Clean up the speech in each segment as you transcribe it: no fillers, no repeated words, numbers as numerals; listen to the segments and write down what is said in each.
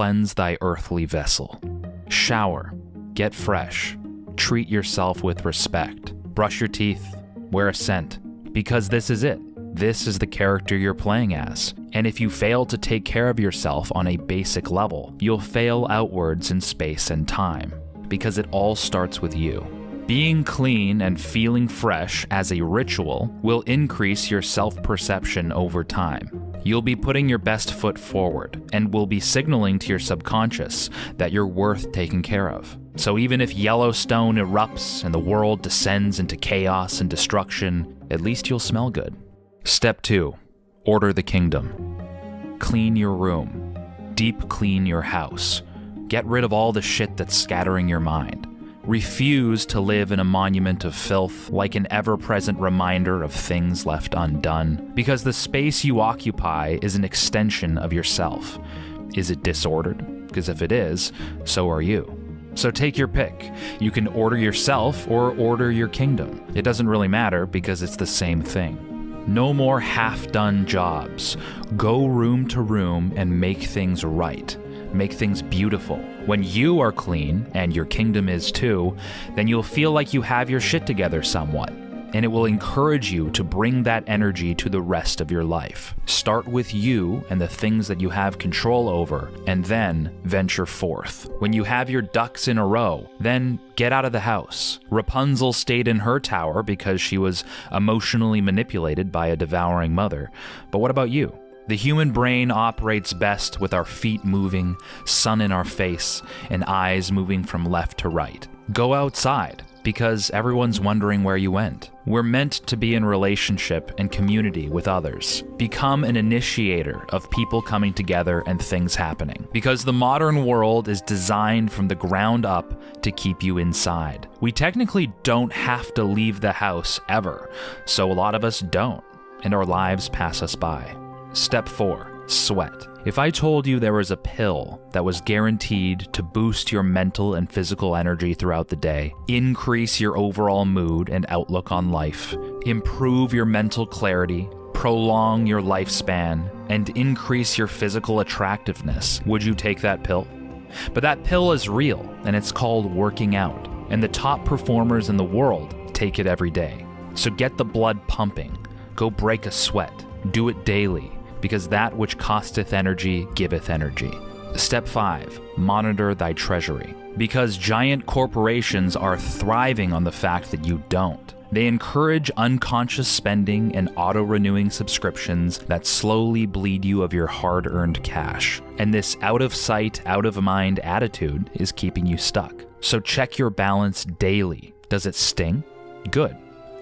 cleanse thy earthly vessel. Shower, get fresh, treat yourself with respect, brush your teeth, wear a scent, because this is it. This is the character you're playing as. And if you fail to take care of yourself on a basic level, you'll fail outwards in space and time, because it all starts with you. Being clean and feeling fresh as a ritual will increase your self-perception over time. You'll be putting your best foot forward and will be signaling to your subconscious that you're worth taking care of. So even if Yellowstone erupts and the world descends into chaos and destruction, at least you'll smell good. Step 2. Order the kingdom. Clean your room. Deep clean your house. Get rid of all the shit that's scattering your mind. Refuse to live in a monument of filth, like an ever-present reminder of things left undone, because the space you occupy is an extension of yourself. Is it disordered? Because if it is, so are you. So take your pick. You can order yourself or order your kingdom. It doesn't really matter because it's the same thing. No more half-done jobs. Go room to room and make things right. Make things beautiful. When you are clean, and your kingdom is too, then you'll feel like you have your shit together somewhat, and it will encourage you to bring that energy to the rest of your life. Start with you and the things that you have control over, and then venture forth. When you have your ducks in a row, then get out of the house. Rapunzel stayed in her tower because she was emotionally manipulated by a devouring mother. But what about you? The human brain operates best with our feet moving, sun in our face, and eyes moving from left to right. Go outside, because everyone's wondering where you went. We're meant to be in relationship and community with others. Become an initiator of people coming together and things happening. Because the modern world is designed from the ground up to keep you inside. We technically don't have to leave the house ever, so a lot of us don't, and our lives pass us by. Step 4. Sweat. If I told you there was a pill that was guaranteed to boost your mental and physical energy throughout the day, increase your overall mood and outlook on life, improve your mental clarity, prolong your lifespan, and increase your physical attractiveness, would you take that pill? But that pill is real, and it's called working out, and the top performers in the world take it every day. So get the blood pumping, go break a sweat, do it daily, because that which costeth energy giveth energy. Step 5. Monitor thy treasury. Because giant corporations are thriving on the fact that you don't. They encourage unconscious spending and auto-renewing subscriptions that slowly bleed you of your hard-earned cash. And this out-of-sight, out-of-mind attitude is keeping you stuck. So check your balance daily. Does it sting? Good.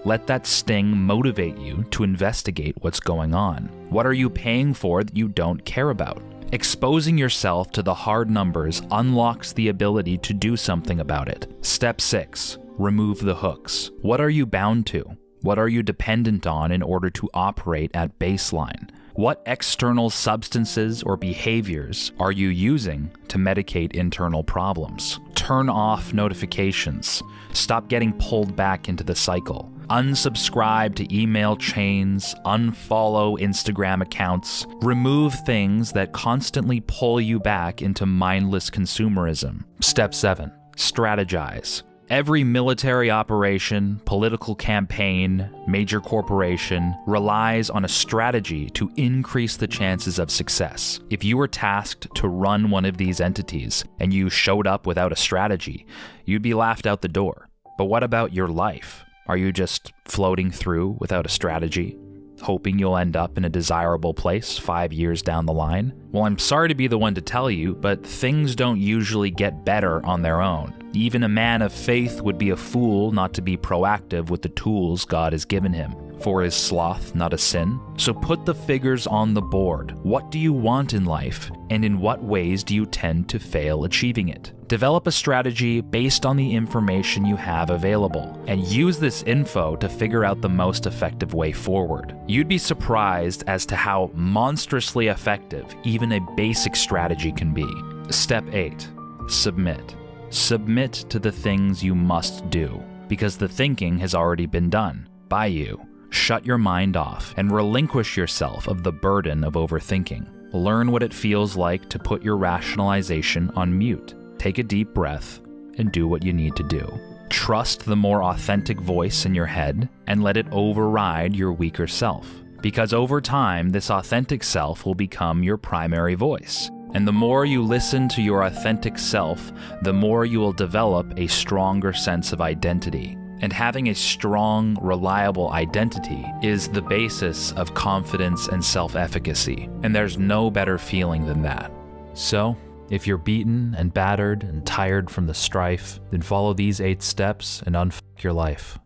Let that sting motivate you to investigate what's going on. What are you paying for that you don't care about? Exposing yourself to the hard numbers unlocks the ability to do something about it. Step 6. Remove the hooks. What are you bound to? What are you dependent on in order to operate at baseline? What external substances or behaviors are you using to medicate internal problems? Turn off notifications. Stop getting pulled back into the cycle. Unsubscribe to email chains, unfollow Instagram accounts, remove things that constantly pull you back into mindless consumerism. Step 7. Strategize. Every military operation, political campaign, major corporation relies on a strategy to increase the chances of success. If you were tasked to run one of these entities and you showed up without a strategy, you'd be laughed out the door. But what about your life? Are you just floating through without a strategy, hoping you'll end up in a desirable place 5 years down the line? Well, I'm sorry to be the one to tell you, but things don't usually get better on their own. Even a man of faith would be a fool not to be proactive with the tools God has given him. For is sloth not a sin? So put the figures on the board. What do you want in life, and in what ways do you tend to fail achieving it? Develop a strategy based on the information you have available, and use this info to figure out the most effective way forward. You'd be surprised as to how monstrously effective even a basic strategy can be. Step 8. Submit. Submit to the things you must do, because the thinking has already been done by you. Shut your mind off and relinquish yourself of the burden of overthinking. Learn what it feels like to put your rationalization on mute. Take a deep breath and do what you need to do. Trust the more authentic voice in your head and let it override your weaker self. Because over time, this authentic self will become your primary voice. And the more you listen to your authentic self, the more you will develop a stronger sense of identity. And having a strong, reliable identity is the basis of confidence and self-efficacy. And there's no better feeling than that. So, if you're beaten and battered and tired from the strife, then follow these 8 steps and unfuck your life.